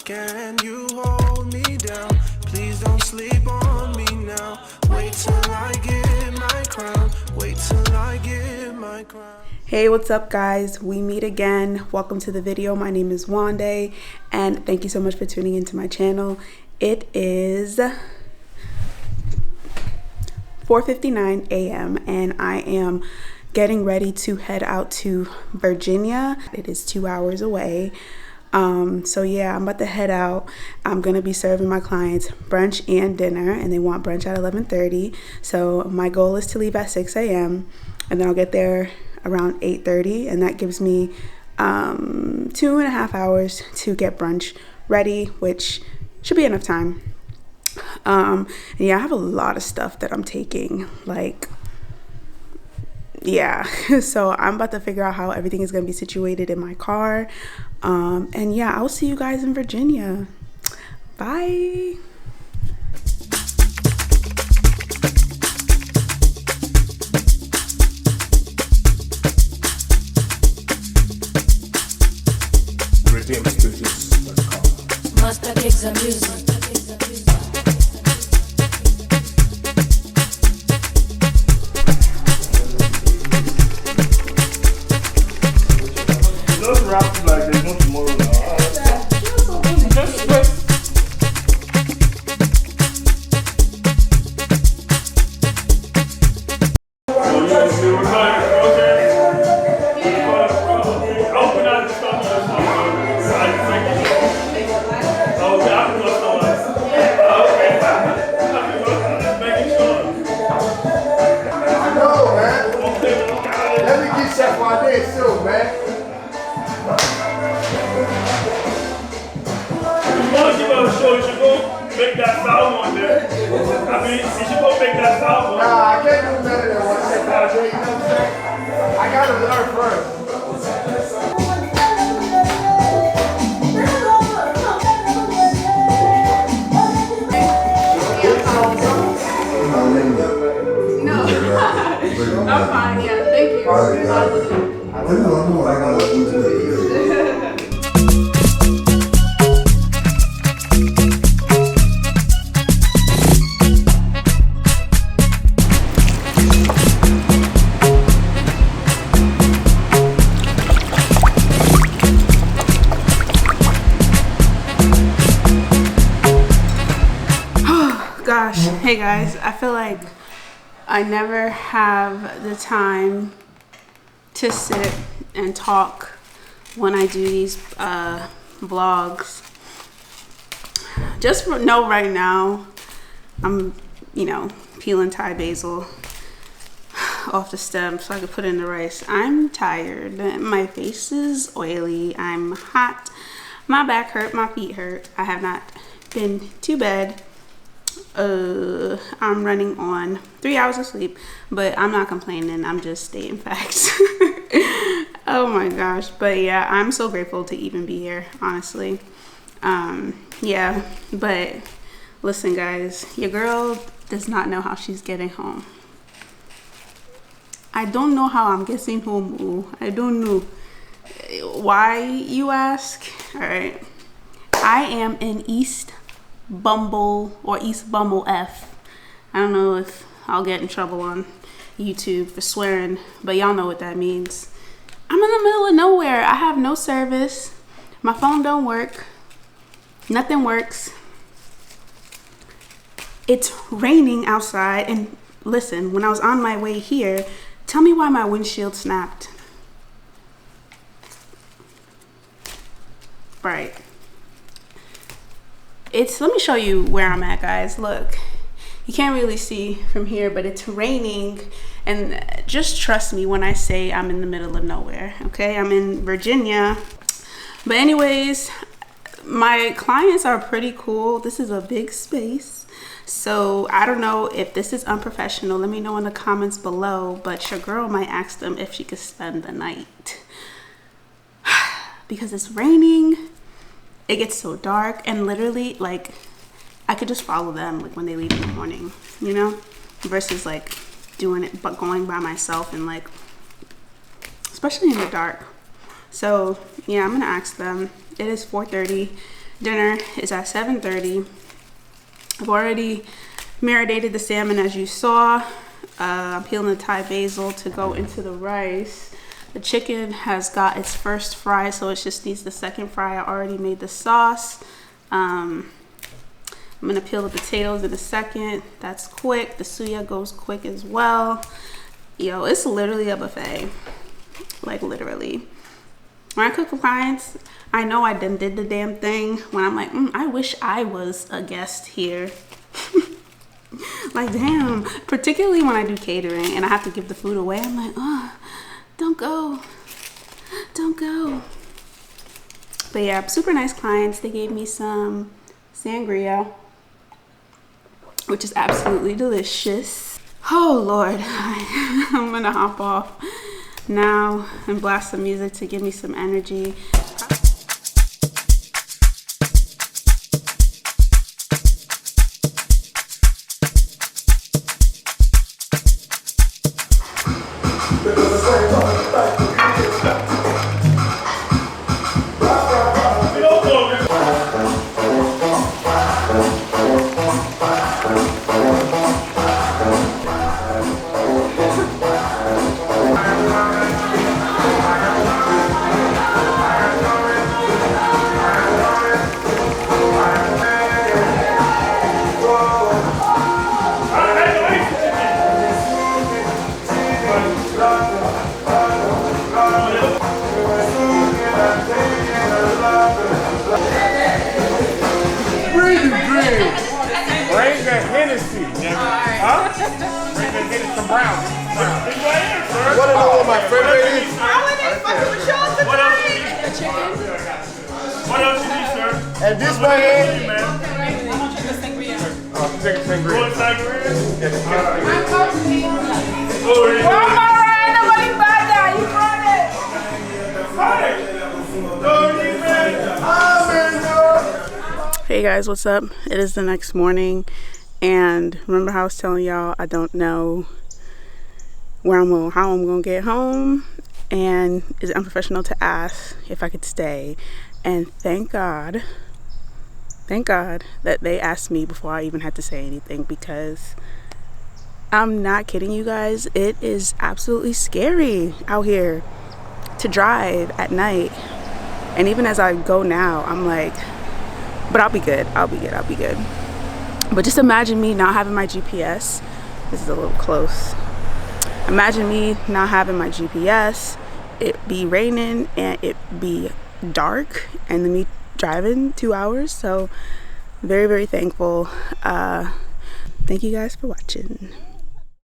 Can you hold me down? Please don't sleep on me now. Wait till I get my crown. Wait till I get my crown. Hey, what's up guys? We meet again. Welcome to the video. My name is Wande and thank you so much for tuning into my channel. It is 4:59 a.m. and I am getting ready to head out to Virginia. It is 2 hours away. So yeah, I'm about to head out. I'm gonna be serving my clients brunch and dinner, and they want brunch at 11:30. So my goal is to leave at 6 a.m. and then I'll get there around 8:30, and that gives me 2.5 hours to get brunch ready, which should be enough time. And yeah, I have a lot of stuff that I'm taking, like, yeah. So I'm about to figure out how everything is going to be situated in my car. And yeah, I'll see you guys in Virginia. Bye. Master gigs and music. Just rap like there's no tomorrow now. Just wait. Make that sound one day. I mean, you should go make that sound one. Nah, I can't do better than one step out there, you know what I'm saying? I gotta learn first. No. I'm fine, yeah, thank you. Gosh, hey guys, I feel like I never have the time to sit and talk when I do these vlogs. Just know right now, I'm, peeling Thai basil off the stem so I can put it in the rice. I'm tired. My face is oily. I'm hot. My back hurt. My feet hurt. I have not been to bed. I'm running on 3 hours of sleep, but I'm not complaining. I'm just stating facts. Oh my gosh. But yeah, I'm so grateful to even be here, honestly. Yeah, but listen guys, your girl does not know how she's getting home. I don't know how I'm getting home. Ooh, I don't know. Why, you ask? All right. I am in East Bumble or East Bumble F. I don't know if I'll get in trouble on YouTube for swearing, but y'all know what that means. I'm in the middle of nowhere. I have no service. My phone don't work. Nothing works. It's raining outside, and listen, when I was on my way here, tell me why my windshield snapped. Right. Let me show you where I'm at, guys. Look, you can't really see from here, but it's raining, and just trust me when I say I'm in the middle of nowhere, okay? I'm in Virginia. But anyways, my clients are pretty cool. This is a big space, so I don't know if this is unprofessional. Let me know in the comments below, but your girl might ask them if she could spend the night. Because it's raining, it gets so dark, and literally, like, I could just follow them, like, when they leave in the morning, you know, versus like doing it but going by myself, and like, especially in the dark. So yeah, I'm gonna ask them. It is 4:30. Dinner is at 7:30. I've already marinated the salmon as you saw. I'm peeling the Thai basil to go into the rice. The chicken has got its first fry, so it just needs the second fry. I already made the sauce. I'm gonna peel the potatoes in a second. That's quick. The suya goes quick as well. Yo, it's literally a buffet. Like literally. When I cook for clients, I know I done did the damn thing when I'm like, I wish I was a guest here. Like, damn. Particularly when I do catering and I have to give the food away. I'm like, oh, don't go. Don't go. But yeah, super nice clients. They gave me some sangria, which is absolutely delicious. Oh, Lord. I'm gonna hop off now and blast some music to give me some energy. And this right here, Hey guys, what's up? It is the next morning, and remember how I was telling y'all I don't know how I'm gonna get home, and it's unprofessional to ask if I could stay. And thank God that they asked me before I even had to say anything, because I'm not kidding you guys, it is absolutely scary out here to drive at night. And even as I go now, I'm like, but I'll be good. But just imagine me not having my GPS. This is a little close. Imagine me not having my GPS, it be raining and it be dark, and then me driving 2 hours. So very, very thankful. Thank you guys for watching.